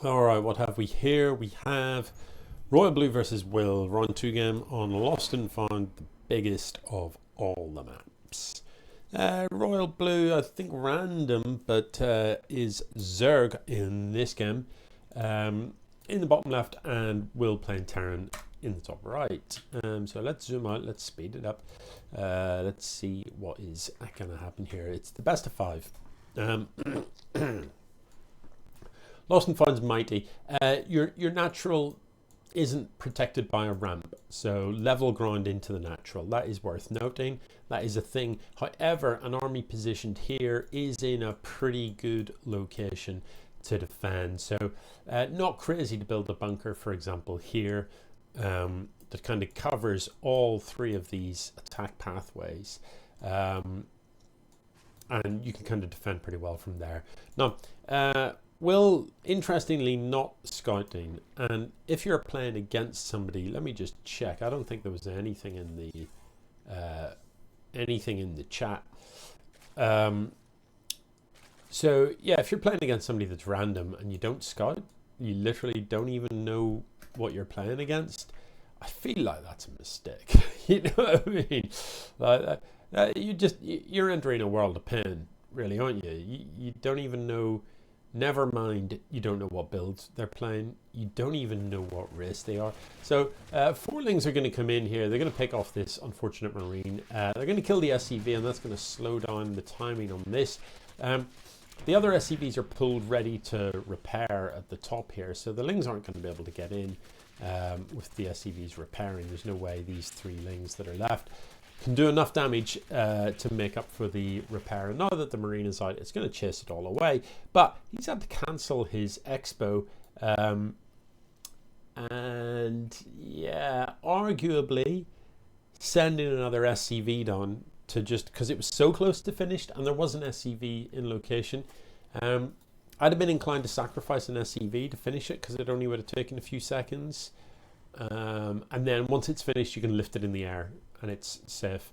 All right, what have we here? We have RoyalBlu versus Will, round 2 game on Lost and Found, the biggest of all the maps. RoyalBlu, I think random, but is Zerg in this game, in the bottom left, and Will playing Terran in the top right. So let's zoom out, let's speed it up. Let's see what is going to happen here. It's the best of 5. Lost and Found's mighty. Your natural isn't protected by a ramp, so level ground into the natural. That is worth noting. That is a thing. However, an army positioned here is in a pretty good location to defend. So not crazy to build a bunker, for example, here that kind of covers all 3 of these attack pathways. And you can kind of defend pretty well from there. Now, Will, interestingly, not scouting, and if you're playing against somebody, let me just check. I don't think there was anything in the chat. So yeah, if you're playing against somebody that's random and you don't scout, you literally don't even know what you're playing against, I feel like that's a mistake. You know what I mean? Like, you're entering a world of pain, really, aren't you? You don't even know. Never mind, you don't know what builds they're playing. You don't even know what race they are. So 4-lings are going to come in here. They're going to pick off this unfortunate Marine. They're going to kill the SCV, and that's going to slow down the timing on this. The other SCVs are pulled ready to repair at the top here. So the lings aren't going to be able to get in with the SCVs repairing. There's no way these 3 lings that are left can do enough damage to make up for the repair. And now that the Marine is out, it's going to chase it all away. But he's had to cancel his expo. And yeah, arguably sending another SCV down to just, because it was so close to finished and there was an SCV in location. I'd have been inclined to sacrifice an SCV to finish it because it only would have taken a few seconds. And then once it's finished, you can lift it in the air and it's safe.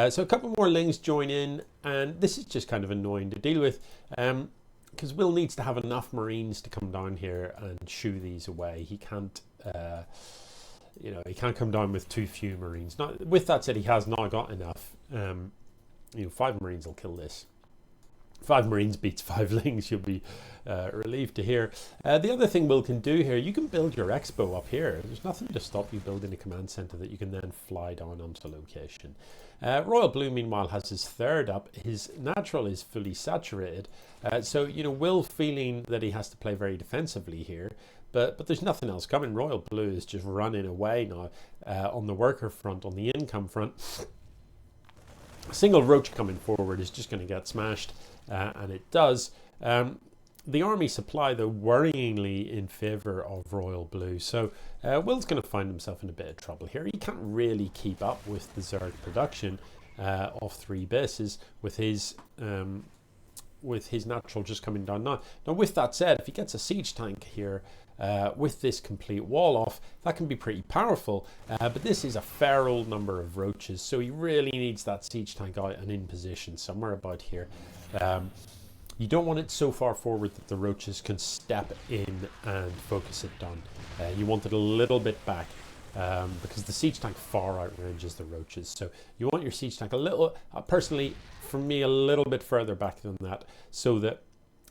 So a couple more lings join in, and this is just kind of annoying to deal with because Will needs to have enough Marines to come down here and shoo these away. He can't, he can't come down with too few Marines. Now, with that said, he has now got enough. 5 Marines will kill this. 5 Marines beats 5 lings, you'll be relieved to hear. The other thing Will can do here, you can build your expo up here. There's nothing to stop you building a command center that you can then fly down onto location. RoyalBlu, meanwhile, has his 3rd up. His natural is fully saturated. So, Will feeling that he has to play very defensively here. But there's nothing else coming. RoyalBlu is just running away now on the worker front, on the income front. A single roach coming forward is just going to get smashed. And it does. The army supply, though, worryingly in favour of RoyalBlu. So Will's going to find himself in a bit of trouble here. He can't really keep up with the Zerg production of 3 bases with his natural just coming down now. Now, with that said, if he gets a siege tank here with this complete wall off, that can be pretty powerful. But this is a fair old number of roaches, so he really needs that siege tank out and in position somewhere about here. You don't want it so far forward that the roaches can step in and focus it down. You want it a little bit back because the siege tank far outranges the roaches. So you want your siege tank a little, personally, for me, a little bit further back than that so that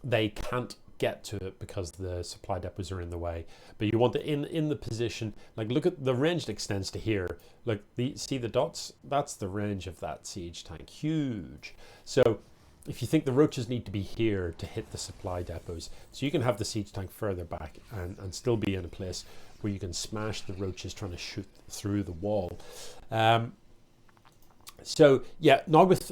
they can't get to it because the supply depots are in the way. But you want it in the position, like look at the range that extends to here. Like see the dots? That's the range of that siege tank, huge. So if you think the roaches need to be here to hit the supply depots, so you can have the siege tank further back and still be in a place where you can smash the roaches trying to shoot through the wall. So yeah, now with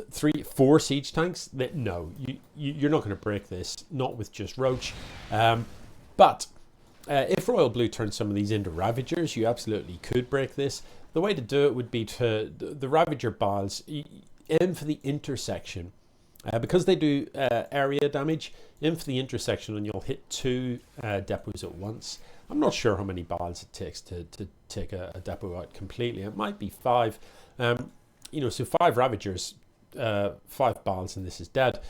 4 siege tanks, no, you're not going to break this, not with just roach. But if RoyalBlu turns some of these into Ravagers, you absolutely could break this. The way to do it would be to the Ravager balls aim for the intersection. Because they do area damage, aim for the intersection and you'll hit 2 depots at once. I'm not sure how many balls it takes to take a depot out completely. It might be 5. So 5 Ravagers, 5 balls, and this is dead.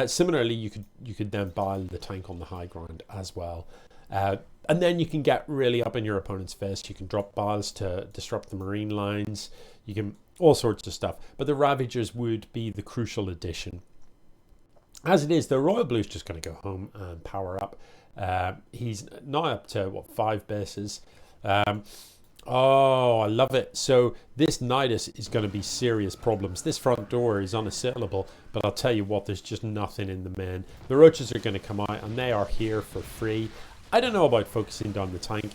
Similarly, you could then bile the tank on the high ground as well. And then you can get really up in your opponent's face. You can drop bombs to disrupt the marine lines. You can all sorts of stuff. But the Ravagers would be the crucial addition. As it is, the RoyalBlu is just going to go home and power up. He's now up to, what, 5 bases. Oh, I love it. So this Nidus is going to be serious problems. This front door is unassailable, but I'll tell you what, there's just nothing in the main. The roaches are going to come out, and they are here for free. I don't know about focusing down the tank.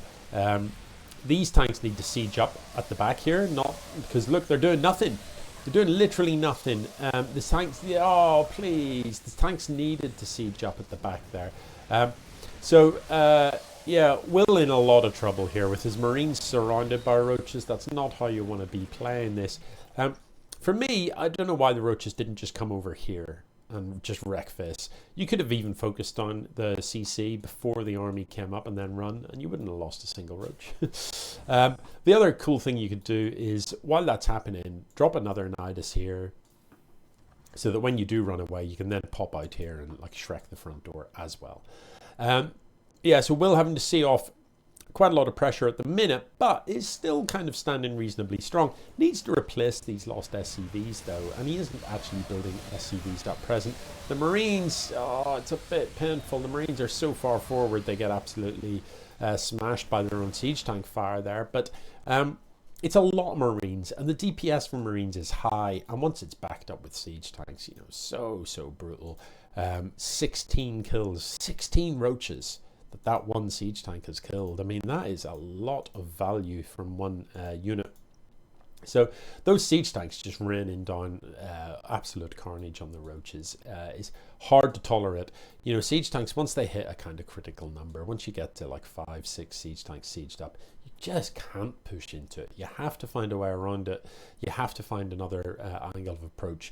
These tanks need to siege up at the back here, not because look, they're doing nothing. They're doing literally nothing. The tanks, oh please, the tanks needed to siege up at the back there. Yeah, Will in a lot of trouble here with his marines surrounded by roaches. That's not how you want to be playing this. For me, I don't know why the roaches didn't just come over here and just wreck this. You could have even focused on the CC before the army came up and then run, and you wouldn't have lost a single roach. The other cool thing you could do is, while that's happening, drop another Nidus here, so that when you do run away, you can then pop out here and like Shrek the front door as well. Yeah, so Will having to see off quite a lot of pressure at the minute, but is still kind of standing reasonably strong. Needs to replace these lost SCVs though, and he isn't actually building SCVs at present. The Marines, oh, it's a bit painful. The Marines are so far forward, they get absolutely smashed by their own siege tank fire there, but it's a lot of Marines, and the DPS for Marines is high, and once it's backed up with siege tanks, you know, so brutal. 16 kills, 16 roaches that one siege tank has killed. I mean, that is a lot of value from one unit. So those siege tanks just raining down absolute carnage on the roaches is hard to tolerate. You know, siege tanks, once they hit a kind of critical number, once you get to like 5, 6 siege tanks sieged up, you just can't push into it. You have to find a way around it. You have to find another angle of approach.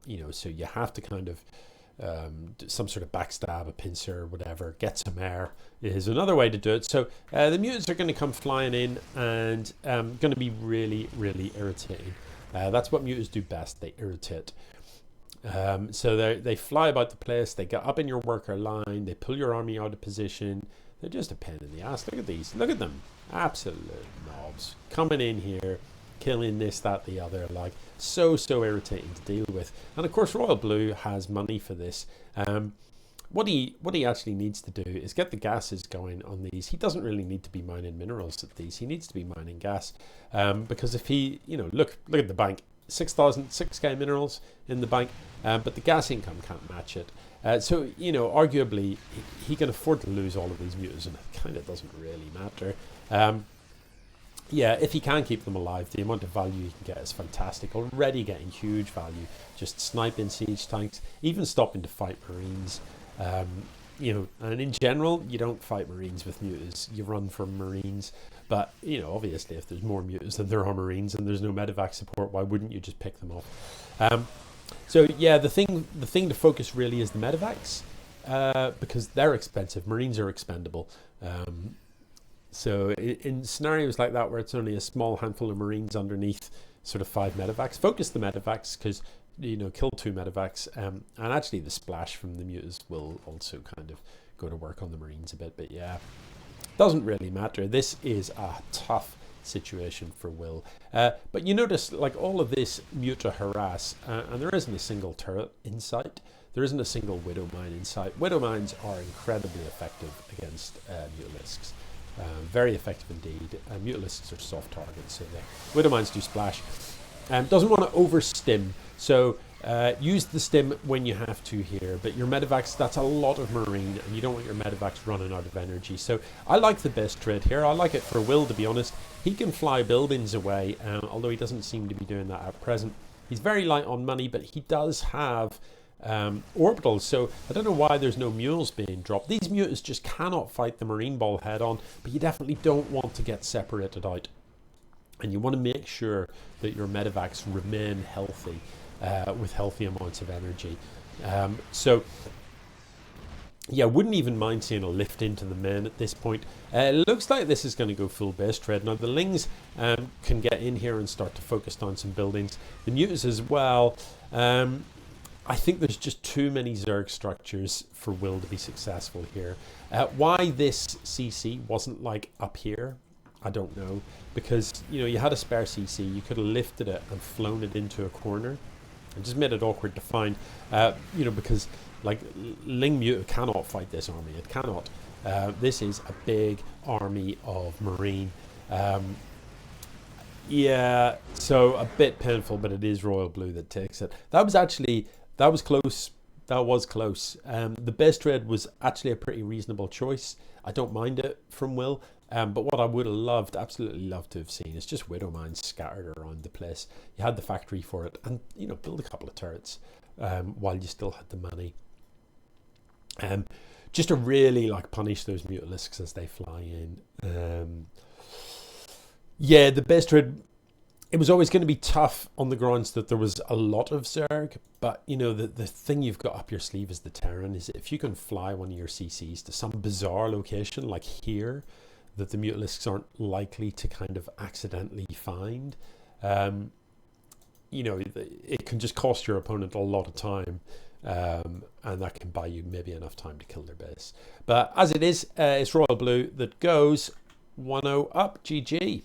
You know, so you have to kind of some sort of backstab, a pincer, whatever, get some air is another way to do it. So the mutants are going to come flying in and going to be really irritating. That's what mutants do best, they irritate. So they fly about the place, they get up in your worker line, they pull your army out of position. They're just a pain in the ass. Look at these, look at them, absolute knobs coming in here, killing this, that, the other, like so irritating to deal with. And of course RoyalBlu has money for this. What he actually needs to do is get the gases going on these. He doesn't really need to be mining minerals at these. He needs to be mining gas, because if he, you know, look at the bank, 6K minerals in the bank, but the gas income can't match it. So, you know, arguably he can afford to lose all of these mutants, and it kind of doesn't really matter. Yeah, if he can keep them alive, the amount of value he can get is fantastic. Already getting huge value, just sniping siege tanks, even stopping to fight Marines. You know, and in general, you don't fight Marines with mutants, you run from Marines. But, you know, obviously if there's more mutants than there are Marines and there's no medevac support, why wouldn't you just pick them off? So yeah, the thing to focus really is the medevacs, because they're expensive. Marines are expendable. So in scenarios like that where it's only a small handful of Marines underneath sort of 5 medevacs, focus the medevacs, because, you know, kill 2 medevacs, and actually the splash from the mutants will also kind of go to work on the Marines a bit. But yeah, doesn't really matter. This is a tough situation for Will. But you notice, like, all of this muta harass, and there isn't a single turret in sight. There isn't a single widow mine in sight. Widow mines are incredibly effective against mutalisks. Very effective indeed. Mutalisks are soft targets, so the widow mines do splash. Doesn't want to over stim, so use the stim when you have to here, but your medevacs, that's a lot of Marine, and you don't want your medevacs running out of energy. So I like the best trade here. I like it for Will, to be honest. He can fly buildings away, although he doesn't seem to be doing that at present. He's very light on money, but he does have orbitals, so I don't know why there's no mules being dropped. These mutants just cannot fight the Marine ball head on, but you definitely don't want to get separated out, and you want to make sure that your medevacs remain healthy, with healthy amounts of energy. So yeah, wouldn't even mind seeing a lift into the main at this point. It looks like this is going to go full base trade. Now the Lings can get in here and start to focus on some buildings. The mutants as well. I think there's just too many Zerg structures for Will to be successful here. Why this CC wasn't like up here, I don't know. Because, you know, you had a spare CC, you could have lifted it and flown it into a corner. It just made it awkward to find, you know, because like Ling Muta cannot fight this army. It cannot. This is a big army of Marine. Yeah, so a bit painful, but it is RoyalBlu that takes it. That was actually, that was close. That was close. The base trade was actually a pretty reasonable choice. I don't mind it from Will. But what I would have loved, absolutely loved to have seen, is just Widow Mines scattered around the place. You had the factory for it, and, you know, build a couple of turrets while you still had the money. Just to really like punish those Mutalisks as they fly in. Yeah, the base trade, it was always going to be tough on the grounds that there was a lot of Zerg, but you know, the thing you've got up your sleeve as the Terran is if you can fly one of your CCs to some bizarre location like here that the Mutalisks aren't likely to kind of accidentally find, you know, it can just cost your opponent a lot of time, and that can buy you maybe enough time to kill their base. But as it is, it's RoyalBlu that goes 1-0 up. GG.